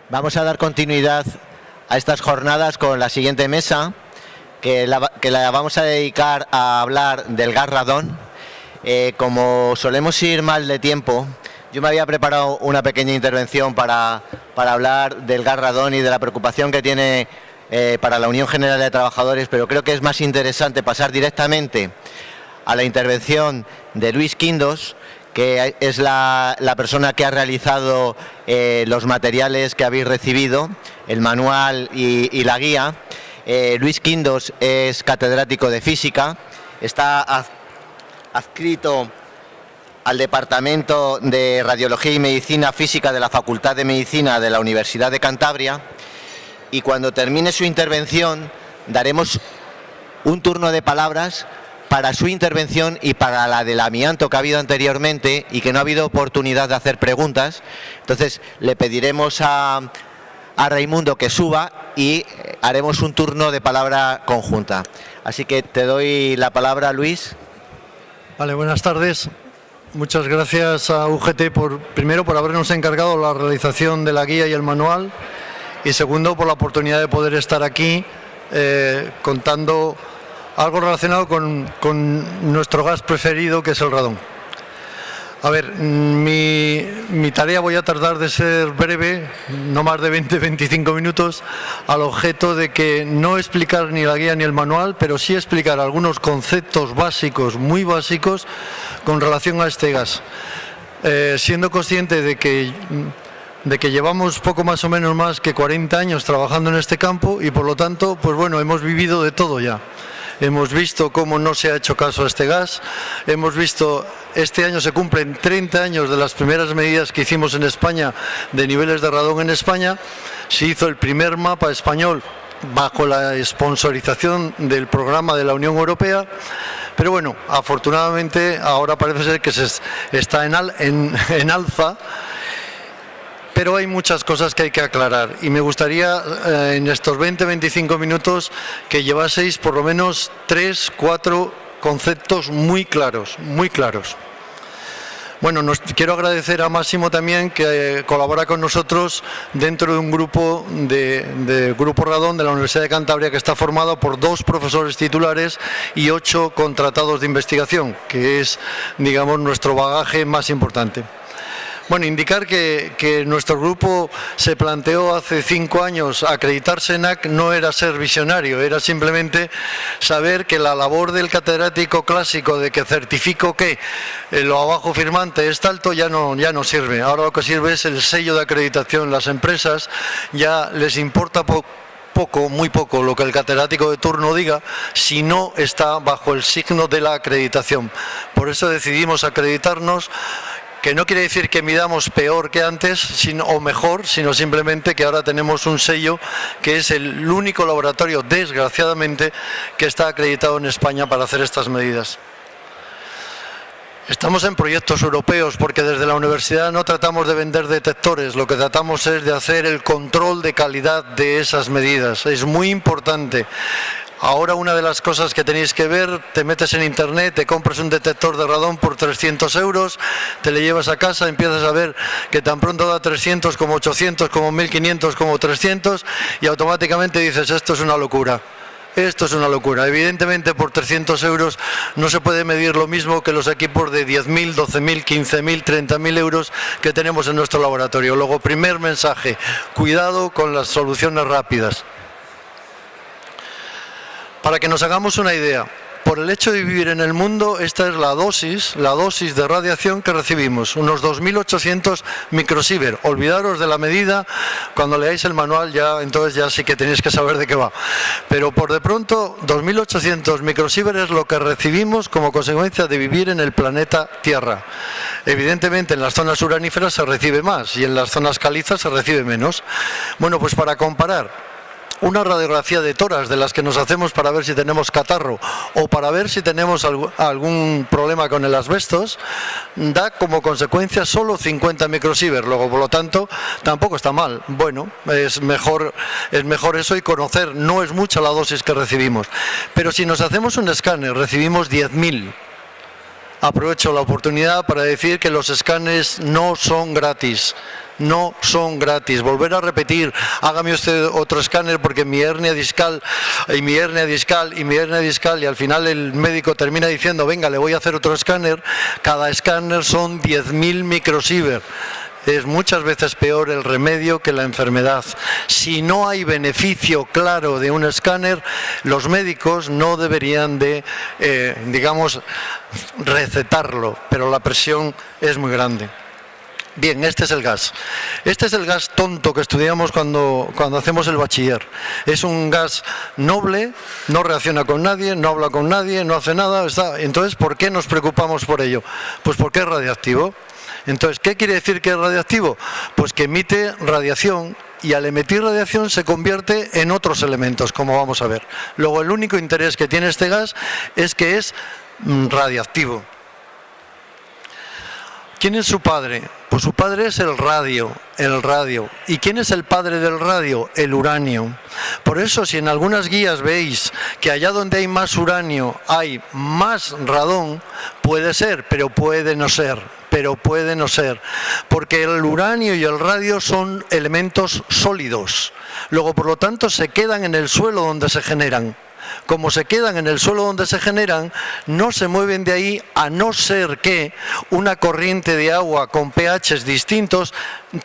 Vamos a dar continuidad a estas jornadas con la siguiente mesa, que la vamos a dedicar a hablar del gas radón. Como solemos ir mal de tiempo, yo me había preparado una pequeña intervención para hablar del gas radón y de la preocupación que tiene para la Unión General de Trabajadores, pero creo que es más interesante pasar directamente a la intervención de Luis Quindos, que es la persona que ha realizado los materiales que habéis recibido, el manual y la guía. Luis Quindos es catedrático de física, está adscrito al Departamento de Radiología y Medicina Física de la Facultad de Medicina de la Universidad de Cantabria, y cuando termine su intervención daremos un turno de palabras para su intervención y para la del amianto que ha habido anteriormente y que no ha habido oportunidad de hacer preguntas. Entonces le pediremos a Raimundo que suba y haremos un turno de palabra conjunta. Así que te doy la palabra, Luis. Vale, buenas tardes. Muchas gracias a UGT primero por habernos encargado la realización de la guía y el manual, y segundo por la oportunidad de poder estar aquí contando algo relacionado con nuestro gas preferido, que es el radón. A ver, mi tarea, voy a tratar de ser breve, no más de 20-25 minutos, al objeto de que no explicar ni la guía ni el manual, pero sí explicar algunos conceptos básicos, muy básicos, con relación a este gas. Siendo consciente de que llevamos poco más o menos más que 40 años trabajando en este campo y por lo tanto, pues bueno, hemos vivido de todo ya. Hemos visto cómo no se ha hecho caso a este gas, hemos visto, este año se cumplen 30 años de las primeras medidas que hicimos en España de niveles de radón en España. Se hizo el primer mapa español bajo la sponsorización del programa de la Unión Europea, pero bueno, afortunadamente ahora parece ser que se está en alza. Pero hay muchas cosas que hay que aclarar y me gustaría en estos 20-25 minutos que llevaseis por lo menos 3-4 conceptos muy claros, muy claros. Bueno, quiero agradecer a Máximo también, que colabora con nosotros dentro de un grupo de Grupo Radón de la Universidad de Cantabria, que está formado por 2 profesores titulares y 8 contratados de investigación, que es, digamos, nuestro bagaje más importante. Bueno, indicar que nuestro grupo se planteó hace 5 años acreditar SENAC no era ser visionario, era simplemente saber que la labor del catedrático clásico de que certifico que lo abajo firmante es alto ya no sirve. Ahora lo que sirve es el sello de acreditación. Las empresas ya les importa muy poco lo que el catedrático de turno diga si no está bajo el signo de la acreditación. Por eso decidimos acreditarnos, que no quiere decir que midamos peor que antes o mejor, sino simplemente que ahora tenemos un sello que es el único laboratorio, desgraciadamente, que está acreditado en España para hacer estas medidas. Estamos en proyectos europeos porque desde la universidad no tratamos de vender detectores, lo que tratamos es de hacer el control de calidad de esas medidas. Es muy importante. Ahora una de las cosas que tenéis que ver, te metes en internet, te compras un detector de radón por 300 euros, te le llevas a casa, empiezas a ver que tan pronto da 300 como 800, como 1500, como 300 y automáticamente dices, esto es una locura. Esto es una locura. Evidentemente por 300 euros no se puede medir lo mismo que los equipos de 10.000, 12.000, 15.000, 30.000 euros que tenemos en nuestro laboratorio. Luego, primer mensaje, cuidado con las soluciones rápidas. Para que nos hagamos una idea, por el hecho de vivir en el mundo, esta es la dosis de radiación que recibimos, unos 2.800 microsievert. Olvidaros de la medida, cuando leáis el manual entonces ya sí que tenéis que saber de qué va. Pero por de pronto, 2.800 microsievert es lo que recibimos como consecuencia de vivir en el planeta Tierra. Evidentemente en las zonas uraníferas se recibe más y en las zonas calizas se recibe menos. Bueno, pues para comparar, una radiografía de tórax de las que nos hacemos para ver si tenemos catarro o para ver si tenemos algún problema con el asbestos, da como consecuencia solo 50 microsievert. Luego, por lo tanto, tampoco está mal. Bueno, es mejor eso y conocer, no es mucha la dosis que recibimos. Pero si nos hacemos un escáner, recibimos 10.000. Aprovecho la oportunidad para decir que los escáneres no son gratis. no son gratis. Volver a repetir, hágame usted otro escáner porque mi hernia discal y mi hernia discal y mi hernia discal, y al final el médico termina diciendo, venga, le voy a hacer otro escáner. Cada escáner son 10.000 microsievert. Es muchas veces peor el remedio que la enfermedad. Si no hay beneficio claro de un escáner, los médicos no deberían de, recetarlo, pero la presión es muy grande. Bien, este es el gas. Este es el gas tonto que estudiamos cuando hacemos el bachiller. Es un gas noble, no reacciona con nadie, no habla con nadie, no hace nada. Entonces, ¿por qué nos preocupamos por ello? Pues porque es radiactivo. Entonces, ¿qué quiere decir que es radiactivo? Pues que emite radiación, y al emitir radiación se convierte en otros elementos, como vamos a ver. Luego, el único interés que tiene este gas es que es radiactivo. ¿Quién es su padre? Pues su padre es el radio. ¿Y quién es el padre del radio? El uranio. Por eso, si en algunas guías veis que allá donde hay más uranio hay más radón, puede ser, pero puede no ser. Porque el uranio y el radio son elementos sólidos. Luego, por lo tanto, se quedan en el suelo donde se generan. Como se quedan en el suelo donde se generan, no se mueven de ahí, a no ser que una corriente de agua con pHs distintos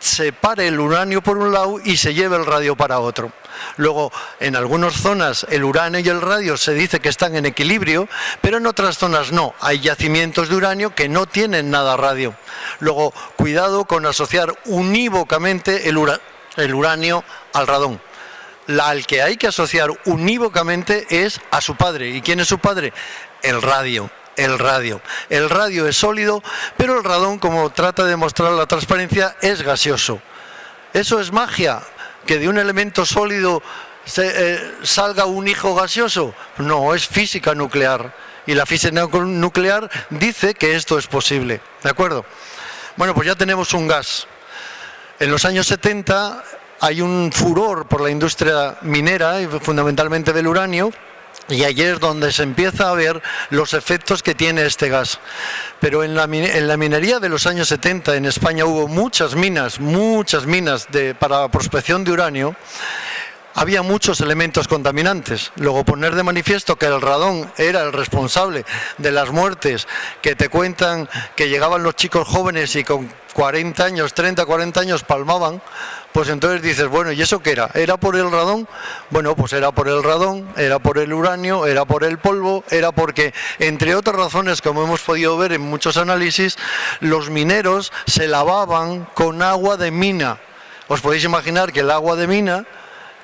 separe el uranio por un lado y se lleve el radio para otro. Luego, en algunas zonas el uranio y el radio se dice que están en equilibrio, pero en otras zonas no. Hay yacimientos de uranio que no tienen nada radio. Luego, cuidado con asociar unívocamente el uranio al radón. Al que hay que asociar unívocamente es a su padre. ¿Y quién es su padre? El radio. El radio es sólido, pero el radón, como trata de demostrar la transparencia, es gaseoso. ¿Eso es magia? ¿Que de un elemento sólido salga un hijo gaseoso? No, es física nuclear. Y la física nuclear dice que esto es posible. ¿De acuerdo? Bueno, pues ya tenemos un gas. En los años 70... hay un furor por la industria minera, y fundamentalmente del uranio, y ahí es donde se empieza a ver los efectos que tiene este gas. Pero en la minería de los años 70 en España hubo muchas minas para prospección de uranio. Había muchos elementos contaminantes. Luego, poner de manifiesto que el radón era el responsable de las muertes que te cuentan que llegaban los chicos jóvenes y con 40 años, 30, 40 años palmaban, pues entonces dices, bueno, ¿y eso qué era? ¿Era por el radón? Bueno, pues era por el radón, era por el uranio, era por el polvo, era porque, entre otras razones, como hemos podido ver en muchos análisis, los mineros se lavaban con agua de mina. Os podéis imaginar que el agua de mina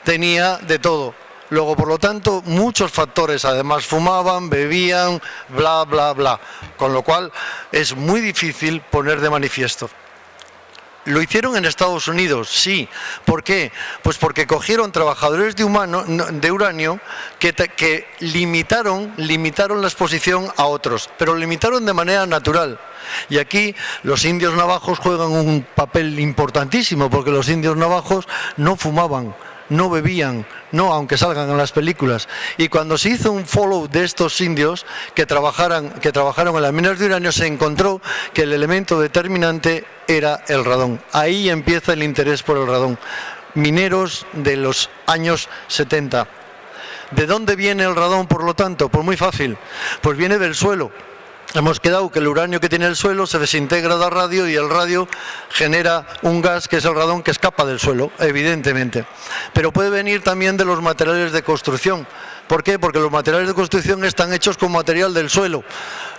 tenía de todo. Luego, por lo tanto, muchos factores, además fumaban, bebían, bla, bla, bla. Con lo cual, es muy difícil poner de manifiesto. ¿Lo hicieron en Estados Unidos? Sí. ¿Por qué? Pues porque cogieron trabajadores de uranio que limitaron la exposición a otros, pero lo limitaron de manera natural. Y aquí los indios navajos juegan un papel importantísimo, porque los indios navajos no fumaban, no bebían, no, aunque salgan en las películas. Y cuando se hizo un follow de estos indios que trabajaron en las minas de uranio, se encontró que el elemento determinante era el radón. Ahí empieza el interés por el radón. Mineros de los años 70. ¿De dónde viene el radón, por lo tanto? Pues muy fácil, pues viene del suelo. Hemos quedado que el uranio que tiene el suelo se desintegra del radio, y el radio genera un gas que es el radón, que escapa del suelo, evidentemente. Pero puede venir también de los materiales de construcción. ¿Por qué? Porque los materiales de construcción están hechos con material del suelo.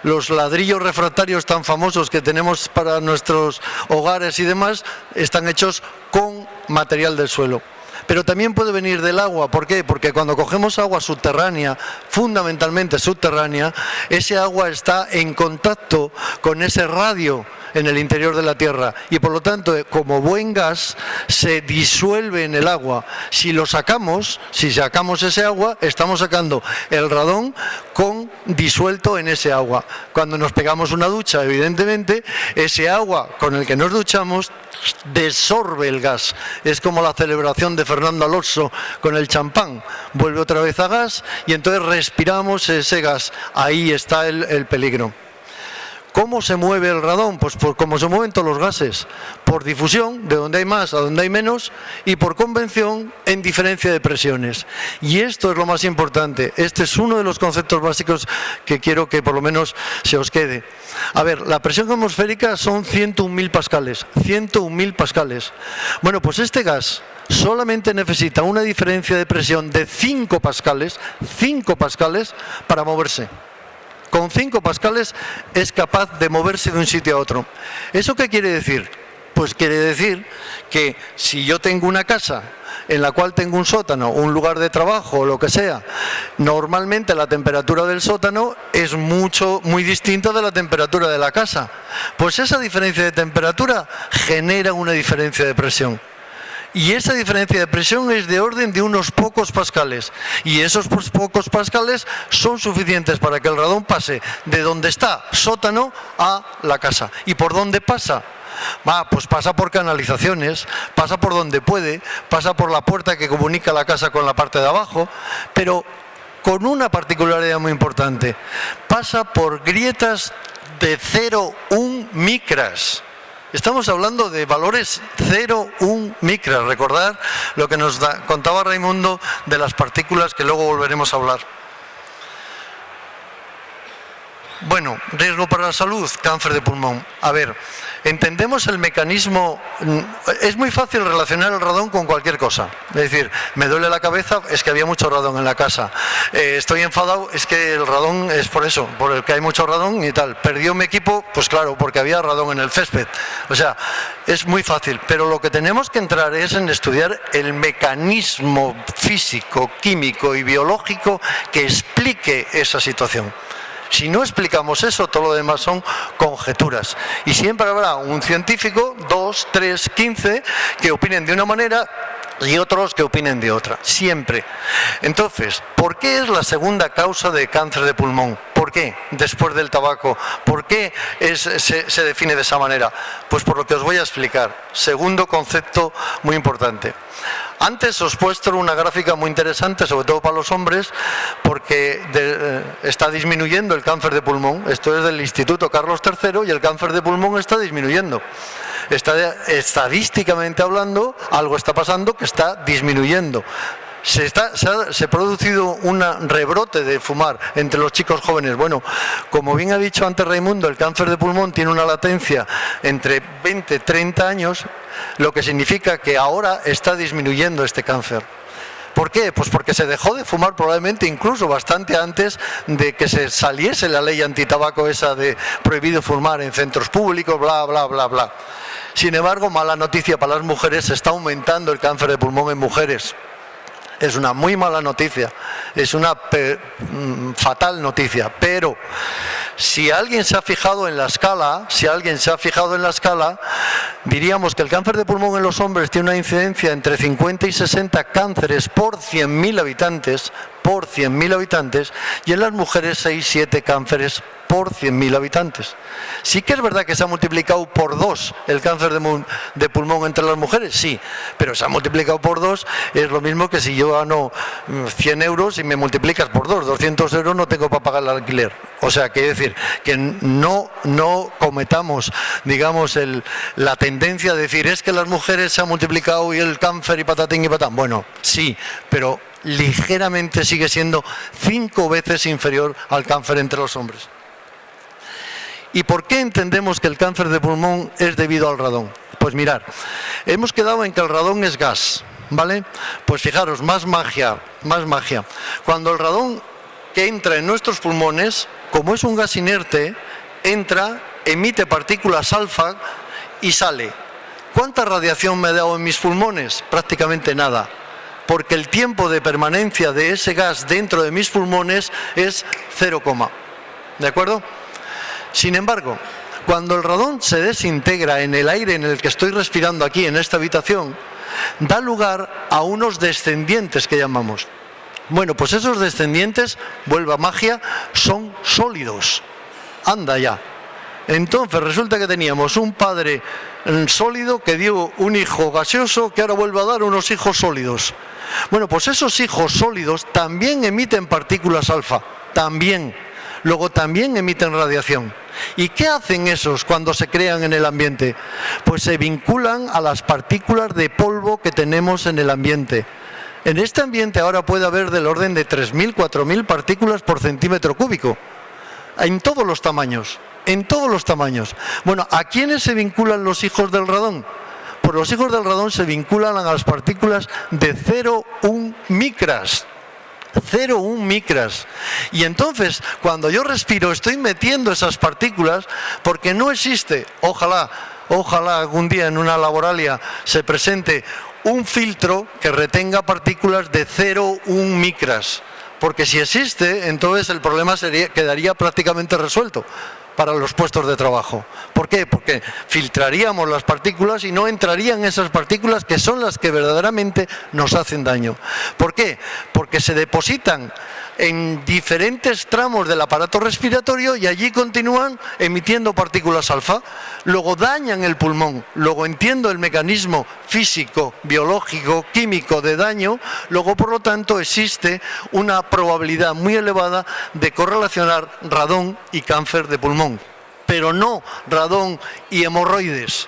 Los ladrillos refractarios tan famosos que tenemos para nuestros hogares y demás están hechos con material del suelo. Pero también puede venir del agua. ¿Por qué? Porque cuando cogemos agua subterránea, fundamentalmente subterránea, ese agua está en contacto con ese radio en el interior de la Tierra, y por lo tanto, como buen gas, se disuelve en el agua. Si sacamos ese agua, estamos sacando el radón disuelto en ese agua. Cuando nos pegamos una ducha, evidentemente, ese agua con el que nos duchamos desorbe el gas. Es como la celebración de Fernando Alonso con el champán. Vuelve otra vez a gas y entonces respiramos ese gas. Ahí está el peligro. ¿Cómo se mueve el radón? Pues por cómo se mueven todos los gases, por difusión, de donde hay más a donde hay menos, y por convención en diferencia de presiones. Y esto es lo más importante. Este es uno de los conceptos básicos que quiero que por lo menos se os quede. A ver, la presión atmosférica son 101.000 pascales. 101.000 pascales. Bueno, pues este gas solamente necesita una diferencia de presión de 5 pascales para moverse. Con 5 pascales es capaz de moverse de un sitio a otro. ¿Eso qué quiere decir? Pues quiere decir que si yo tengo una casa en la cual tengo un sótano, un lugar de trabajo o lo que sea, normalmente la temperatura del sótano es muy distinta de la temperatura de la casa. Pues esa diferencia de temperatura genera una diferencia de presión. Y esa diferencia de presión es de orden de unos pocos pascales. Y esos pocos pascales son suficientes para que el radón pase de donde está, sótano, a la casa. ¿Y por dónde pasa? Pues pasa por canalizaciones, pasa por donde puede, pasa por la puerta que comunica la casa con la parte de abajo, pero con una particularidad muy importante. Pasa por grietas de 0,1 micras. Estamos hablando de valores 0,1 micras. Recordad lo que nos contaba Raimundo de las partículas, que luego volveremos a hablar. Bueno, riesgo para la salud, cáncer de pulmón. A ver, entendemos el mecanismo. Es muy fácil relacionar el radón con cualquier cosa. Es decir, me duele la cabeza, es que había mucho radón en la casa. Estoy enfadado, es que el radón es por eso, por el que hay mucho radón y tal. Perdió mi equipo, pues claro, porque había radón en el césped. O sea, es muy fácil. Pero lo que tenemos que entrar es en estudiar el mecanismo físico, químico y biológico que explique esa situación. Si no explicamos eso, todo lo demás son conjeturas. Y siempre habrá un científico, 2, 3, 15, que opinen de una manera y otros que opinen de otra. Siempre. Entonces, ¿por qué es la segunda causa de cáncer de pulmón? ¿Por qué? Después del tabaco. ¿Por qué se define de esa manera? Pues por lo que os voy a explicar. Segundo concepto muy importante. Antes os he puesto una gráfica muy interesante, sobre todo para los hombres, porque está disminuyendo el cáncer de pulmón. Esto es del Instituto Carlos III y el cáncer de pulmón está disminuyendo. Estadísticamente hablando, algo está pasando que está disminuyendo. Se ha producido un rebrote de fumar entre los chicos jóvenes. Bueno, como bien ha dicho antes Raimundo, el cáncer de pulmón tiene una latencia entre 20 y 30 años, lo que significa que ahora está disminuyendo este cáncer. ¿Por qué? Pues porque se dejó de fumar probablemente incluso bastante antes de que se saliese la ley antitabaco esa de prohibido fumar en centros públicos, bla, bla, bla, bla. Sin embargo, mala noticia para las mujeres, se está aumentando el cáncer de pulmón en mujeres. Es una muy mala noticia, es una fatal noticia, pero si alguien se ha fijado en la escala, diríamos que el cáncer de pulmón en los hombres tiene una incidencia entre 50 y 60 cánceres por 100.000 habitantes, y en las mujeres 6-7 cánceres por 100.000 habitantes. Sí que es verdad que se ha multiplicado por 2 el cáncer de pulmón entre las mujeres, sí, pero se ha multiplicado por 2, es lo mismo que si yo gano 100 euros y me multiplicas por 2, 200 euros no tengo para pagar el alquiler. O sea, quiere decir que no cometamos, digamos, la tendencia de decir es que las mujeres se han multiplicado y el cáncer y patatín y patán. Bueno, sí, pero ligeramente sigue siendo 5 veces inferior al cáncer entre los hombres. ¿Y por qué entendemos que el cáncer de pulmón es debido al radón? Pues mirad, hemos quedado en que el radón es gas, ¿vale? Pues fijaros, más magia. Cuando el radón que entra en nuestros pulmones, como es un gas inerte, entra, emite partículas alfa y sale. ¿Cuánta radiación me ha dado en mis pulmones? Prácticamente nada, porque el tiempo de permanencia de ese gas dentro de mis pulmones es 0, ¿de acuerdo? Sin embargo, cuando el radón se desintegra en el aire en el que estoy respirando aquí, en esta habitación, da lugar a unos descendientes que llamamos. Bueno, pues esos descendientes, vuelva magia, son sólidos. Anda ya. Entonces resulta que teníamos un padre sólido que dio un hijo gaseoso que ahora vuelve a dar unos hijos sólidos. Bueno, pues esos hijos sólidos también emiten partículas alfa, también. Luego también emiten radiación. ¿Y qué hacen esos cuando se crean en el ambiente? Pues se vinculan a las partículas de polvo que tenemos en el ambiente. En este ambiente ahora puede haber del orden de 3.000, 4.000 partículas por centímetro cúbico, en todos los tamaños, en todos los tamaños. Bueno, ¿a quiénes se vinculan los hijos del radón? Pues los hijos del radón se vinculan a las partículas de 0,1 micras. 0,1 micras. Y entonces, cuando yo respiro, estoy metiendo esas partículas porque no existe, ojalá algún día en una laboralia se presente un filtro que retenga partículas de 0,1 micras. Porque si existe, entonces el problema quedaría prácticamente resuelto para los puestos de trabajo. ¿Por qué? Porque filtraríamos las partículas y no entrarían esas partículas que son las que verdaderamente nos hacen daño. ¿Por qué? Porque se depositan en diferentes tramos del aparato respiratorio y allí continúan emitiendo partículas alfa. Luego dañan el pulmón. Luego entiendo el mecanismo físico, biológico, químico de daño. Luego, por lo tanto, existe una probabilidad muy elevada de correlacionar radón y cáncer de pulmón. Pero no radón y hemorroides.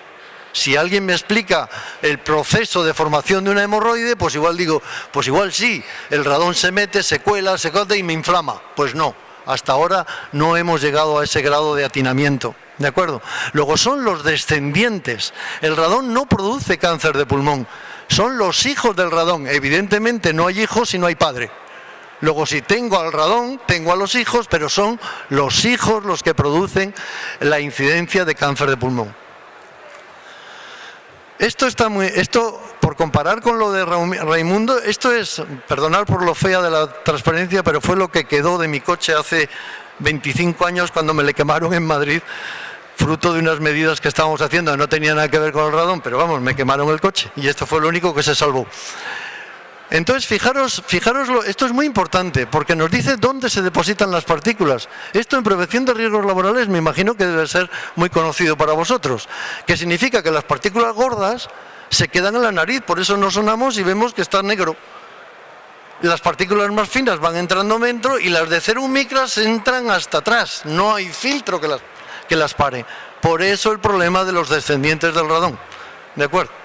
Si alguien me explica el proceso de formación de una hemorroide, pues igual digo, pues igual sí, el radón se mete, se cuela, se corta y me inflama. Pues no, hasta ahora no hemos llegado a ese grado de atinamiento, ¿de acuerdo? Luego son los descendientes. El radón no produce cáncer de pulmón, son los hijos del radón. Evidentemente no hay hijos si no hay padre. Luego, si tengo al radón, tengo a los hijos, pero son los hijos los que producen la incidencia de cáncer de pulmón. Esto, por comparar con lo de Raimundo, esto es, perdonad por lo fea de la transparencia, pero fue lo que quedó de mi coche hace 25 años cuando me le quemaron en Madrid, fruto de unas medidas que estábamos haciendo, no tenía nada que ver con el radón, pero vamos, me quemaron el coche y esto fue lo único que se salvó. Entonces, fijaros, esto es muy importante porque nos dice dónde se depositan las partículas. Esto en prevención de riesgos laborales me imagino que debe ser muy conocido para vosotros, que significa que las partículas gordas se quedan en la nariz, por eso nos sonamos y vemos que está negro. Las partículas más finas van entrando dentro y las de 0,1 micras entran hasta atrás, no hay filtro que las pare. Por eso el problema de los descendientes del radón, ¿de acuerdo?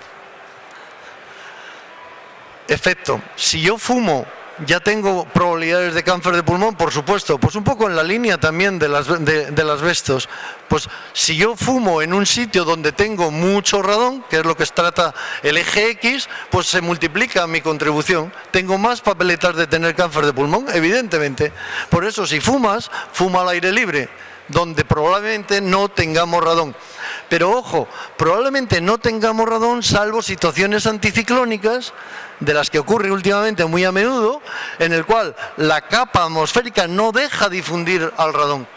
Efecto, si yo fumo, ya tengo probabilidades de cáncer de pulmón, por supuesto, pues un poco en la línea también del asbestos. Pues si yo fumo en un sitio donde tengo mucho radón, que es lo que trata el eje X, pues se multiplica mi contribución. Tengo más papeletas de tener cáncer de pulmón, evidentemente. Por eso, si fumas, fuma al aire libre, donde probablemente no tengamos radón. Pero ojo, probablemente no tengamos radón salvo situaciones anticiclónicas, de las que ocurre últimamente muy a menudo, en el cual la capa atmosférica no deja difundir al radón.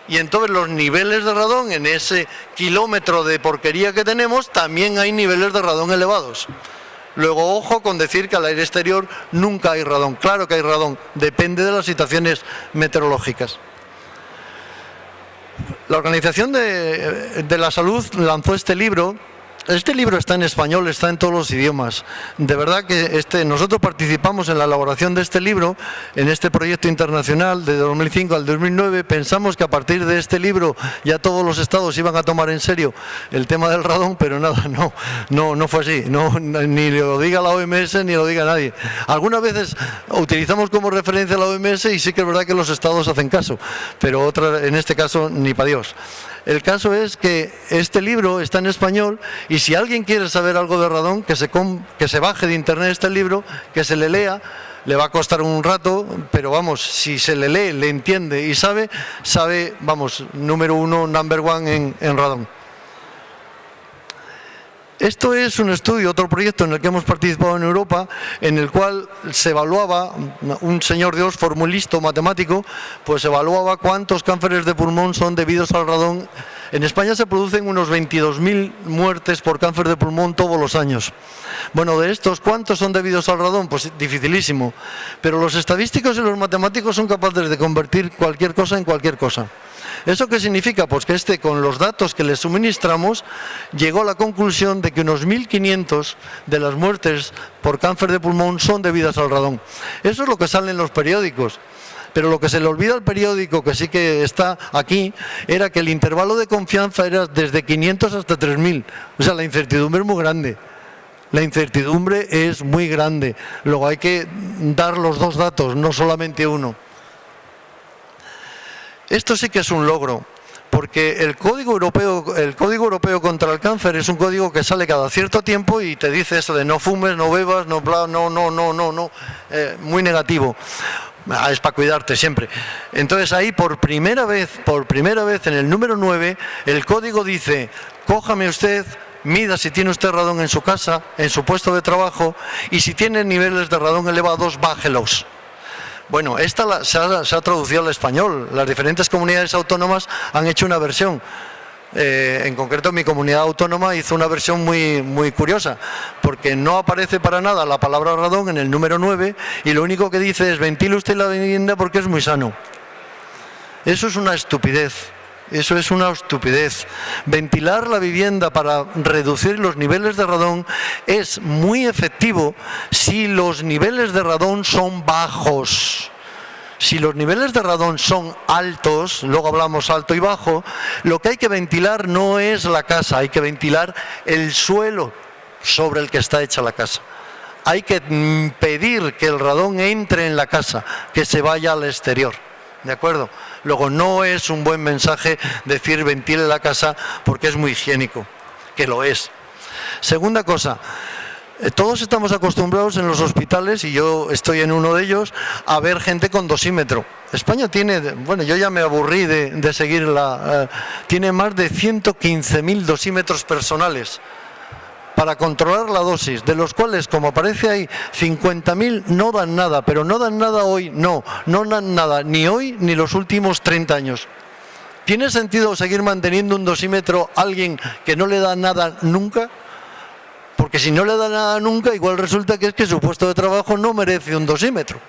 Y entonces los niveles de radón en ese kilómetro de porquería que tenemos, también hay niveles de radón elevados. Luego, ojo con decir que al aire exterior nunca hay radón. Claro que hay radón, depende de las situaciones meteorológicas. La Organización de la Salud lanzó este libro. Este libro está en español, está en todos los idiomas. De verdad que nosotros participamos en la elaboración de este libro, en este proyecto internacional de 2005 al 2009. Pensamos que a partir de este libro ya todos los estados iban a tomar en serio el tema del radón, pero nada, no fue así. Ni lo diga la OMS ni lo diga nadie. Algunas veces utilizamos como referencia la OMS y sí que es verdad que los estados hacen caso, pero en este caso ni para Dios. El caso es que este libro está en español y si alguien quiere saber algo de radón, que se baje de internet este libro, que se le lea, le va a costar un rato, pero vamos, si se le lee, le entiende y sabe, vamos, número uno, number one en radón. Esto es un estudio, otro proyecto en el que hemos participado en Europa, en el cual se evaluaba, un señor de Oxford, muy listo, matemático, pues evaluaba cuántos cánceres de pulmón son debidos al radón. En España se producen unos 22.000 muertes por cáncer de pulmón todos los años. Bueno, de estos, ¿cuántos son debidos al radón? Pues dificilísimo. Pero los estadísticos y los matemáticos son capaces de convertir cualquier cosa en cualquier cosa. ¿Eso qué significa? Pues que con los datos que le suministramos, llegó a la conclusión de que unos 1.500 de las muertes por cáncer de pulmón son debidas al radón. Eso es lo que sale en los periódicos. pero lo que se le olvida al periódico, que sí que está aquí, era que el intervalo de confianza era desde 500 hasta 3000. O sea, la incertidumbre es muy grande. La incertidumbre es muy grande. Luego hay que dar los dos datos, no solamente uno. Esto sí que es un logro, porque el Código Europeo contra el Cáncer es un código que sale cada cierto tiempo y te dice eso de no fumes, no bebas, no bla, no, muy negativo. Es para cuidarte siempre. Entonces ahí por primera vez en el número 9, el código dice: cójame usted, mida si tiene usted radón en su casa, en su puesto de trabajo, y si tiene niveles de radón elevados, bájelos. Bueno, esta se ha traducido al español. Las diferentes comunidades autónomas han hecho una versión. En concreto, mi comunidad autónoma hizo una versión muy curiosa, porque no aparece para nada la palabra radón en el número 9 y lo único que dice es: ventile usted la vivienda porque es muy sano. Eso es una estupidez. Eso es una estupidez. Ventilar la vivienda para reducir los niveles de radón es muy efectivo si los niveles de radón son bajos. Si los niveles de radón son altos, luego hablamos alto y bajo, lo que hay que ventilar no es la casa, hay que ventilar el suelo sobre el que está hecha la casa. Hay que impedir que el radón entre en la casa, que se vaya al exterior. ¿De acuerdo? Luego, no es un buen mensaje decir ventile la casa porque es muy higiénico, que lo es. Segunda cosa, todos estamos acostumbrados en los hospitales, y yo estoy en uno de ellos, a ver gente con dosímetro. España tiene, bueno, yo ya me aburrí de seguirla, tiene más de 115.000 dosímetros personales para controlar la dosis, de los cuales, como aparece ahí, 50.000 no dan nada, pero no dan nada hoy, no dan nada, ni hoy ni los últimos 30 años. ¿Tiene sentido seguir manteniendo un dosímetro a alguien que no le da nada nunca? Porque si no le da nada nunca, igual resulta que es que su puesto de trabajo no merece un dosímetro.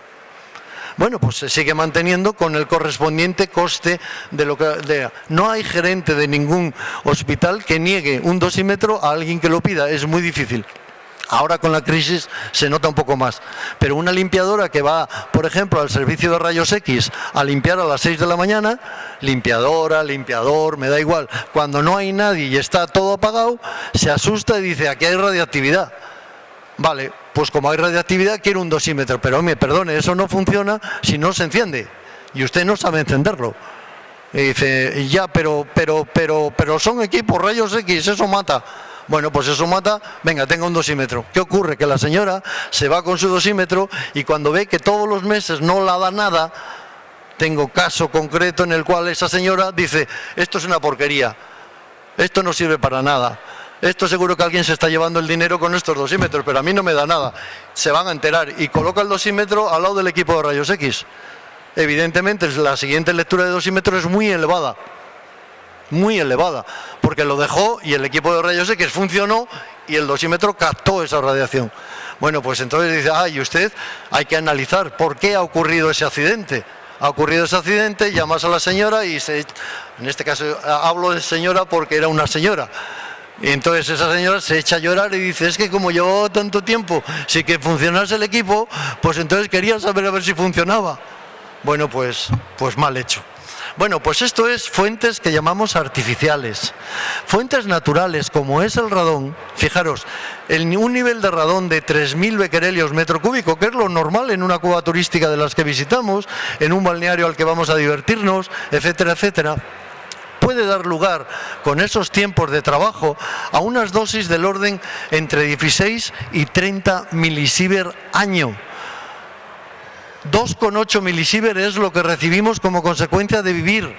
Bueno, pues se sigue manteniendo con el correspondiente coste de lo que... No hay gerente de ningún hospital que niegue un dosímetro a alguien que lo pida, es muy difícil. Ahora con la crisis se nota un poco más, pero una limpiadora que va, por ejemplo, al servicio de rayos X a limpiar a las 6 de la mañana, limpiadora, limpiador, me da igual, cuando no hay nadie y está todo apagado, se asusta y dice: aquí hay radiactividad. Vale, pues como hay radiactividad quiero un dosímetro, pero me perdone, eso no funciona si no se enciende y usted no sabe encenderlo. Y dice: ya, pero son equipos rayos X, eso mata. Bueno, pues eso mata, venga, tenga un dosímetro. ¿Qué ocurre? Que la señora se va con su dosímetro y cuando ve que todos los meses no la da nada, tengo caso concreto en el cual esa señora dice: esto es una porquería, esto no sirve para nada. Esto seguro que alguien se está llevando el dinero con estos dosímetros, pero a mí no me da nada. Se van a enterar y coloca el dosímetro al lado del equipo de rayos X. Evidentemente la siguiente lectura de dosímetro es muy elevada, porque lo dejó y el equipo de rayos X funcionó y el dosímetro captó esa radiación. Bueno, pues entonces dice: y usted hay que analizar por qué ha ocurrido ese accidente. Ha ocurrido ese accidente, llamas a la señora y en este caso hablo de señora porque era una señora. Y entonces esa señora se echa a llorar y dice: es que como llevaba tanto tiempo sin que funcionase el equipo, pues entonces quería saber a ver si funcionaba. Bueno, pues mal hecho. Bueno, pues esto es fuentes que llamamos artificiales. Fuentes naturales, como es el radón, fijaros, un nivel de radón de 3.000 becquerelios metro cúbico, que es lo normal en una cueva turística de las que visitamos, en un balneario al que vamos a divertirnos, etcétera, etcétera, puede dar lugar, con esos tiempos de trabajo, a unas dosis del orden entre 16 y 30 milisievert año. 2,8 milisievert es lo que recibimos como consecuencia de vivir.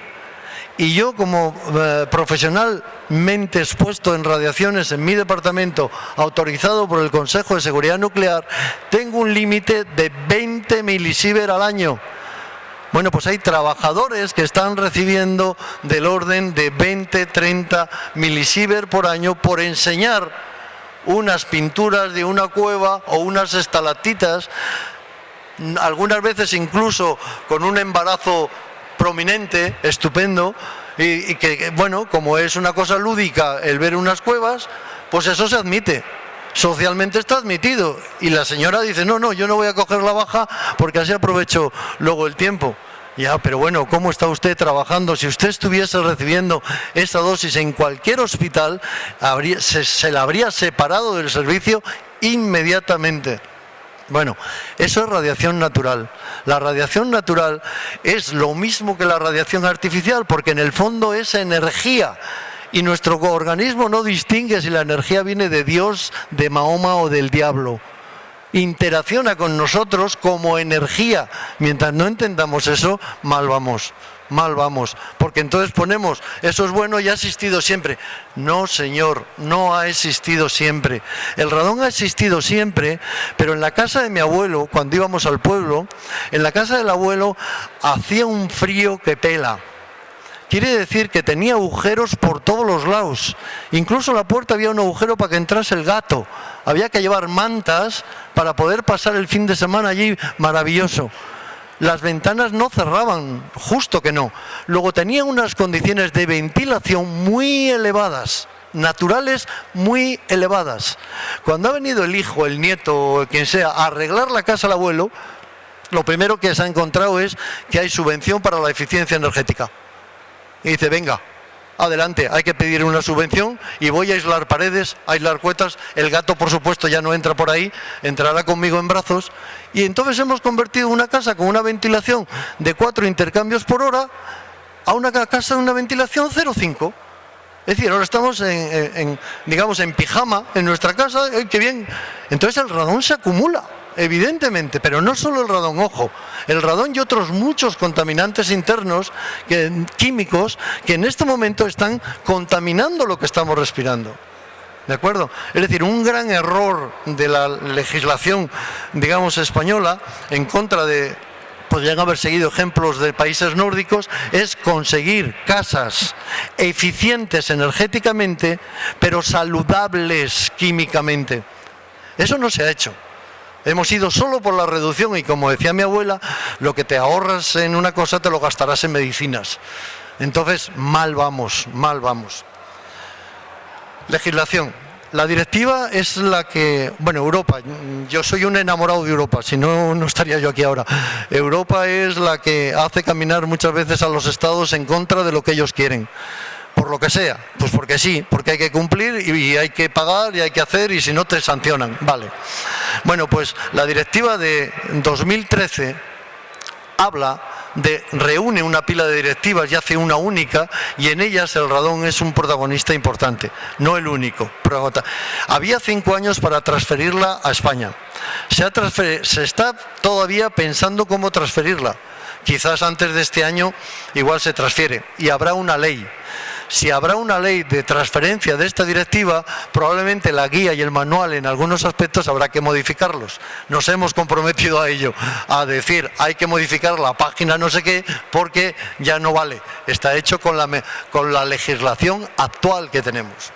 Y yo, como profesionalmente expuesto en radiaciones en mi departamento, autorizado por el Consejo de Seguridad Nuclear, tengo un límite de 20 milisievert al año. Bueno, pues hay trabajadores que están recibiendo del orden de 20-30 milisievert por año por enseñar unas pinturas de una cueva o unas estalactitas, algunas veces incluso con un embarazo prominente, estupendo, y que, bueno, como es una cosa lúdica el ver unas cuevas, pues eso se admite. Socialmente está admitido y la señora dice: no, yo no voy a coger la baja porque así aprovecho luego el tiempo. Ya, pero bueno, ¿cómo está usted trabajando? Si usted estuviese recibiendo esa dosis en cualquier hospital, se la habría separado del servicio inmediatamente. Bueno, eso es radiación natural. La radiación natural es lo mismo que la radiación artificial, porque en el fondo es energía. Y nuestro organismo no distingue si la energía viene de Dios, de Mahoma o del diablo. Interacciona con nosotros como energía. Mientras no entendamos eso, mal vamos, porque entonces ponemos, eso es bueno y ha existido siempre. No, señor, no ha existido siempre. El radón ha existido siempre, pero en la casa de mi abuelo, cuando íbamos al pueblo, en la casa del abuelo hacía un frío que pela. Quiere decir que tenía agujeros por todos los lados. Incluso en la puerta había un agujero para que entrase el gato. Había que llevar mantas para poder pasar el fin de semana allí, maravilloso. Las ventanas no cerraban, justo que no. Luego tenían unas condiciones de ventilación muy elevadas, naturales muy elevadas. Cuando ha venido el hijo, el nieto o quien sea a arreglar la casa al abuelo, lo primero que se ha encontrado es que hay subvención para la eficiencia energética. Y dice, venga, adelante, hay que pedir una subvención y voy a aislar paredes, a aislar cuetas. El gato, por supuesto, ya no entra por ahí, entrará conmigo en brazos. Y entonces hemos convertido una casa con una ventilación de 4 intercambios por hora a una casa de una ventilación 0,5. Es decir, ahora estamos digamos, en pijama en nuestra casa. ¡Ay, qué bien! Entonces el radón se acumula, evidentemente, pero no solo el radón, ojo, el radón y otros muchos contaminantes internos, químicos, que en este momento están contaminando lo que estamos respirando. ¿De acuerdo? Es decir, un gran error de la legislación, digamos, española, en contra de, podrían haber seguido ejemplos de países nórdicos, es conseguir casas eficientes energéticamente, pero saludables químicamente. Eso no se ha hecho. Hemos ido solo por la reducción y, como decía mi abuela, lo que te ahorras en una cosa te lo gastarás en medicinas. Entonces, mal vamos. Legislación. La directiva es la que, bueno, Europa, yo soy un enamorado de Europa, si no, no estaría yo aquí ahora. Europa es la que hace caminar muchas veces a los estados en contra de lo que ellos quieren. Por lo que sea, pues porque sí, porque hay que cumplir y hay que pagar y hay que hacer, y si no te sancionan, vale. Bueno, pues la directiva de 2013 reúne una pila de directivas y hace una única, y en ellas el radón es un protagonista importante, no el único. Había 5 años para transferirla a España. Se está todavía pensando cómo transferirla. Quizás antes de este año igual se transfiere y habrá una ley. Si habrá una ley de transferencia de esta directiva, probablemente la guía y el manual en algunos aspectos habrá que modificarlos. Nos hemos comprometido a ello, a decir, hay que modificar la página no sé qué, porque ya no vale. Está hecho con la legislación actual que tenemos.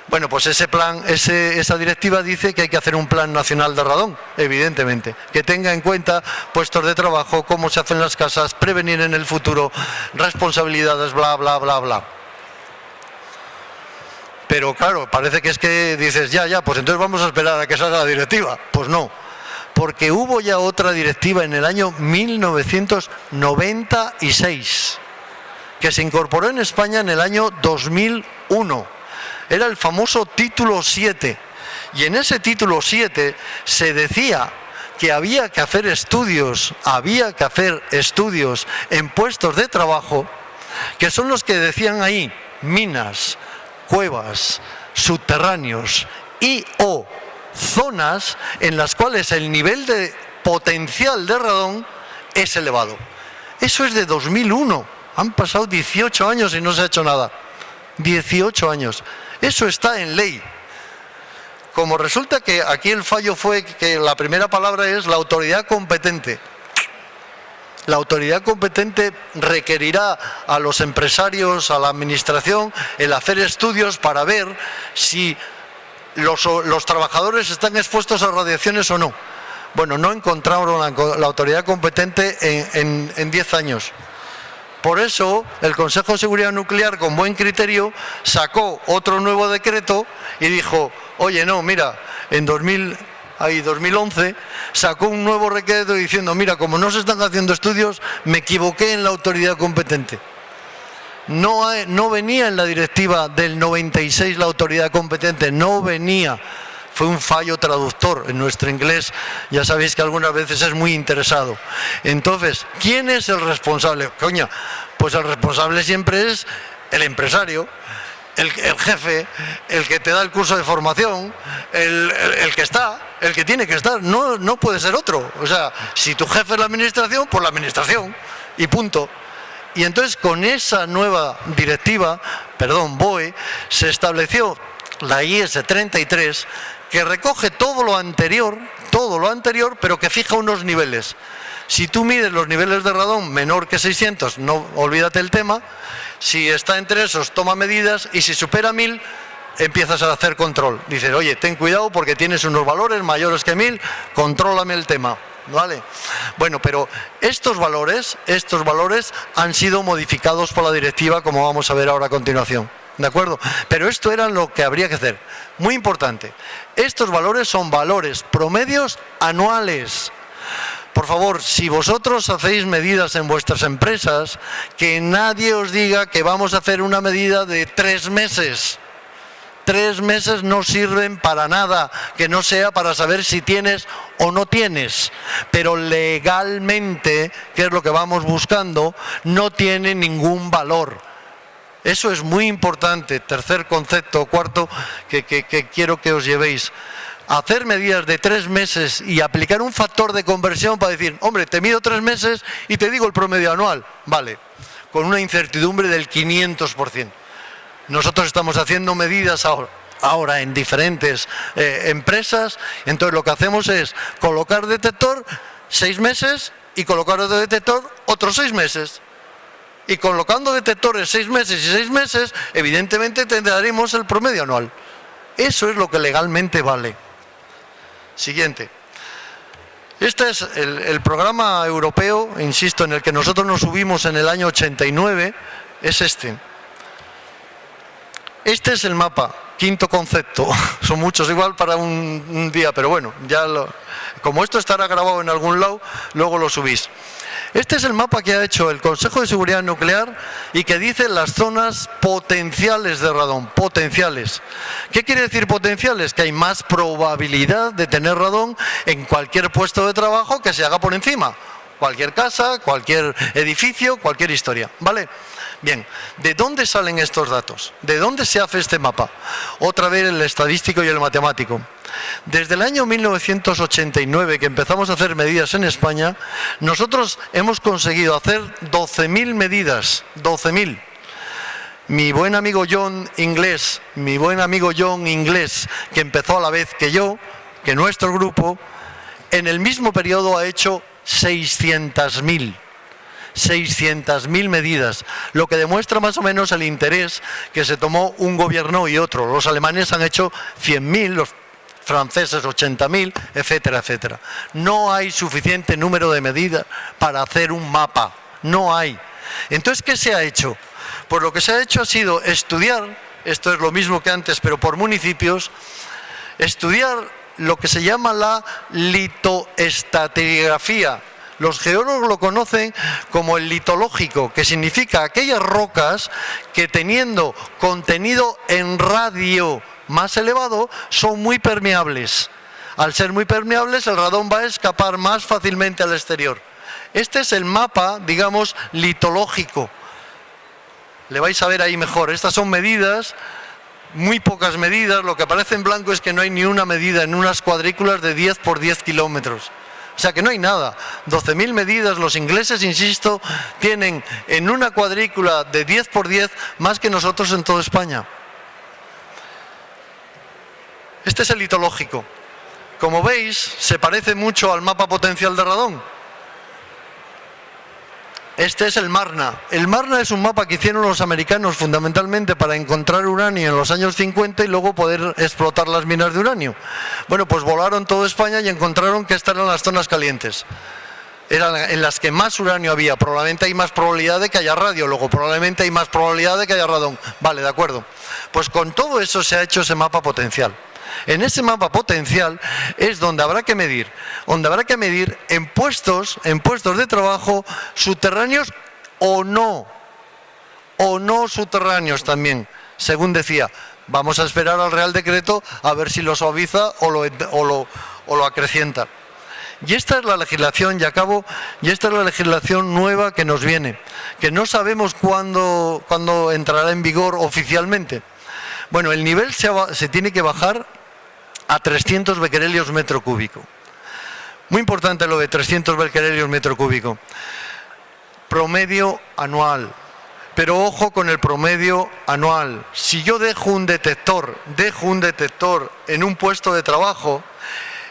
Bueno, pues ese plan, esa directiva dice que hay que hacer un plan nacional de radón, evidentemente, que tenga en cuenta puestos de trabajo, cómo se hacen las casas, prevenir en el futuro, responsabilidades, bla, bla, bla, bla. Pero claro, parece que es que dices, ya, pues entonces vamos a esperar a que salga la directiva. Pues no, porque hubo ya otra directiva en el año 1996, que se incorporó en España en el año 2001. Era el famoso título 7, y en ese título 7 se decía que había que hacer estudios en puestos de trabajo, que son los que decían ahí, minas, cuevas, subterráneos y o zonas en las cuales el nivel de potencial de radón es elevado. Eso es de 2001, han pasado 18 años y no se ha hecho nada. 18 años. Eso está en ley. Como resulta que aquí el fallo fue que la primera palabra es la autoridad competente. La autoridad competente requerirá a los empresarios, a la administración, el hacer estudios para ver si los trabajadores están expuestos a radiaciones o no. Bueno, no encontraron la autoridad competente en 10 años. Por eso el Consejo de Seguridad Nuclear, con buen criterio, sacó otro nuevo decreto y dijo, oye, no, mira, en ahí 2011, sacó un nuevo decreto diciendo, mira, como no se están haciendo estudios, me equivoqué en la autoridad competente. No venía en la directiva del 96 la autoridad competente, no venía. Fue un fallo traductor en nuestro inglés, ya sabéis que algunas veces es muy interesado. Entonces, ¿quién es el responsable? Coño, pues el responsable siempre es el empresario, el jefe, el que te da el curso de formación, el que tiene que estar, no puede ser otro. O sea, si tu jefe es la administración, pues la administración, y punto. Y entonces con esa nueva directiva, BOE, se estableció la IS 33, que recoge todo lo anterior, pero que fija unos niveles. Si tú mides los niveles de radón menor que 600, no olvídate el tema. Si está entre esos, toma medidas, y si supera 1000, empiezas a hacer control. Dices, oye, ten cuidado porque tienes unos valores mayores que 1000, contrólame el tema, ¿vale? Bueno, pero estos valores han sido modificados por la directiva, como vamos a ver ahora a continuación. ¿De acuerdo? Pero esto era lo que habría que hacer. Muy importante. Estos valores son valores promedios anuales. Por favor, si vosotros hacéis medidas en vuestras empresas, que nadie os diga que vamos a hacer una medida de 3 meses. 3 meses no sirven para nada, que no sea para saber si tienes o no tienes. Pero legalmente, que es lo que vamos buscando, no tiene ningún valor. Eso es muy importante. Tercer concepto, cuarto, que quiero que os llevéis. Hacer medidas de 3 meses y aplicar un factor de conversión para decir, hombre, te mido 3 meses y te digo el promedio anual. Vale, con una incertidumbre del 500%. Nosotros estamos haciendo medidas ahora en diferentes empresas. Entonces lo que hacemos es colocar detector 6 meses y colocar otro detector otros 6 meses. Y colocando detectores 6 meses y 6 meses, evidentemente tendremos el promedio anual. Eso es lo que legalmente vale. Siguiente. Este es el programa europeo, insisto, en el que nosotros nos subimos en el año 89, es este. Este es el mapa, quinto concepto. Son muchos igual para un día, pero bueno, como esto estará grabado en algún lado, luego lo subís. Este es el mapa que ha hecho el Consejo de Seguridad Nuclear y que dice las zonas potenciales de radón, potenciales. ¿Qué quiere decir potenciales? Que hay más probabilidad de tener radón en cualquier puesto de trabajo que se haga por encima. Cualquier casa, cualquier edificio, cualquier historia, ¿vale? Bien, ¿de dónde salen estos datos? ¿De dónde se hace este mapa? Otra vez el estadístico y el matemático. Desde el año 1989 que empezamos a hacer medidas en España, nosotros hemos conseguido hacer 12.000 medidas, 12.000. Mi buen amigo John Inglés, que empezó a la vez que yo, que nuestro grupo, en el mismo periodo ha hecho 600.000. 600.000 medidas, lo que demuestra más o menos el interés que se tomó un gobierno y otro. Los alemanes han hecho 100.000, los franceses 80.000, etcétera, etcétera. No hay suficiente número de medidas para hacer un mapa, no hay. Entonces, ¿qué se ha hecho? Pues lo que se ha hecho ha sido estudiar, esto es lo mismo que antes, pero por municipios, estudiar lo que se llama la litoestratigrafía. Los geólogos lo conocen como el litológico, que significa aquellas rocas que teniendo contenido en radio más elevado son muy permeables. Al ser muy permeables, el radón va a escapar más fácilmente al exterior. Este es el mapa, digamos, litológico. Le vais a ver ahí mejor. Estas son medidas, muy pocas medidas. Lo que aparece en blanco es que no hay ni una medida en unas cuadrículas de 10 por 10 kilómetros. O sea que no hay nada. 12.000 medidas. Los ingleses, insisto, tienen en una cuadrícula de 10 por 10 más que nosotros en toda España. Este es el litológico. Como veis, se parece mucho al mapa potencial de radón. Este es el MARNA. El MARNA es un mapa que hicieron los americanos fundamentalmente para encontrar uranio en los años 50 y luego poder explotar las minas de uranio. Bueno, pues volaron toda España y encontraron que estas eran las zonas calientes. Eran en las que más uranio había. Probablemente hay más probabilidad de que haya radio, luego probablemente hay más probabilidad de que haya radón. Vale, de acuerdo. Pues con todo eso se ha hecho ese mapa potencial. En ese mapa potencial es donde habrá que medir en puestos de trabajo subterráneos o no subterráneos también, según decía. Vamos a esperar al Real Decreto a ver si lo suaviza o lo acrecienta. Y esta es la legislación, y acabo, y esta es la legislación nueva que nos viene, que no sabemos cuándo entrará en vigor oficialmente. Bueno, el nivel se tiene que bajar a 300 becquerelios metro cúbico. Muy importante lo de 300 becquerelios metro cúbico. Promedio anual. Pero ojo con el promedio anual. Si yo dejo un detector en un puesto de trabajo,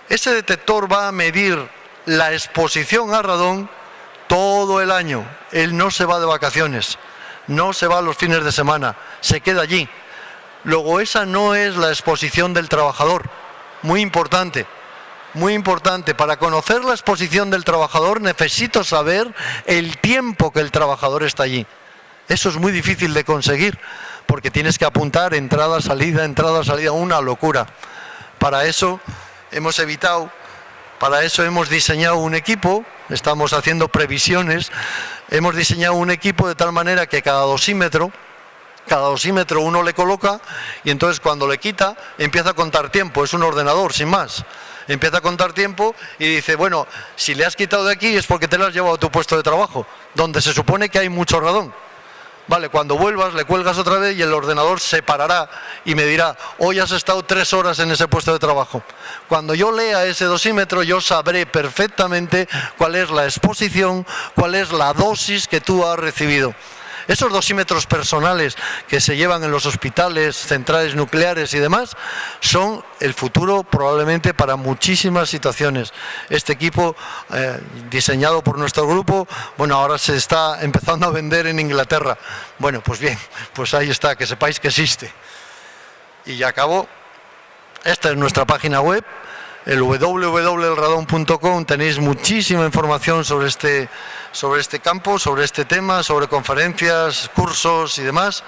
ese detector va a medir la exposición a radón todo el año. Él no se va de vacaciones, no se va a los fines de semana, se queda allí. Luego esa no es la exposición del trabajador. Muy importante. Para conocer la exposición del trabajador necesito saber el tiempo que el trabajador está allí. Eso es muy difícil de conseguir, porque tienes que apuntar entrada, salida, una locura. Para eso hemos diseñado un equipo, estamos haciendo previsiones, hemos diseñado un equipo de tal manera que cada dosímetro uno le coloca y entonces cuando le quita empieza a contar tiempo, es un ordenador sin más. Empieza a contar tiempo y dice, bueno, si le has quitado de aquí es porque te lo has llevado a tu puesto de trabajo, donde se supone que hay mucho radón. Vale, cuando vuelvas le cuelgas otra vez y el ordenador se parará y me dirá, hoy has estado 3 horas en ese puesto de trabajo. Cuando yo lea ese dosímetro yo sabré perfectamente cuál es la exposición, cuál es la dosis que tú has recibido. Esos dosímetros personales que se llevan en los hospitales, centrales nucleares y demás, son el futuro probablemente para muchísimas situaciones. Este equipo, diseñado por nuestro grupo, bueno, ahora se está empezando a vender en Inglaterra. Bueno, pues bien, pues ahí está, que sepáis que existe. Y ya acabo. Esta es nuestra página web, el www.elradon.com. Tenéis muchísima información sobre este campo, sobre este tema, sobre conferencias, cursos y demás.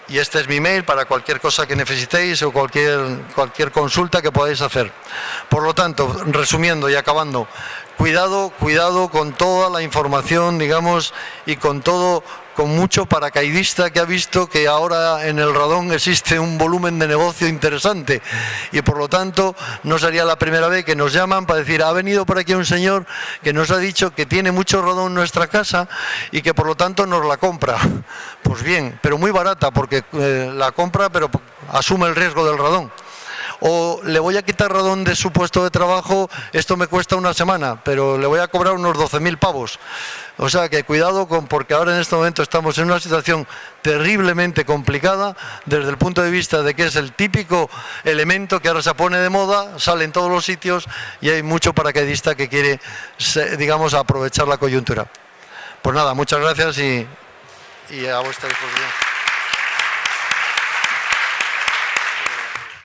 Y este es mi mail para cualquier cosa que necesitéis o cualquier consulta que podáis hacer. Por lo tanto, resumiendo y acabando, cuidado con toda la información, digamos, y con mucho paracaidista que ha visto que ahora en el radón existe un volumen de negocio interesante y por lo tanto no sería la primera vez que nos llaman para decir, ha venido por aquí un señor que nos ha dicho que tiene mucho radón en nuestra casa y que por lo tanto nos la compra. Pues bien, pero muy barata porque la compra pero asume el riesgo del radón. O le voy a quitar radón de su puesto de trabajo, esto me cuesta una semana, pero le voy a cobrar unos 12.000 pavos. O sea que cuidado porque ahora en este momento estamos en una situación terriblemente complicada desde el punto de vista de que es el típico elemento que ahora se pone de moda, sale en todos los sitios y hay mucho paracaidista que quiere, digamos, aprovechar la coyuntura. Pues nada, muchas gracias y a vuestra disposición.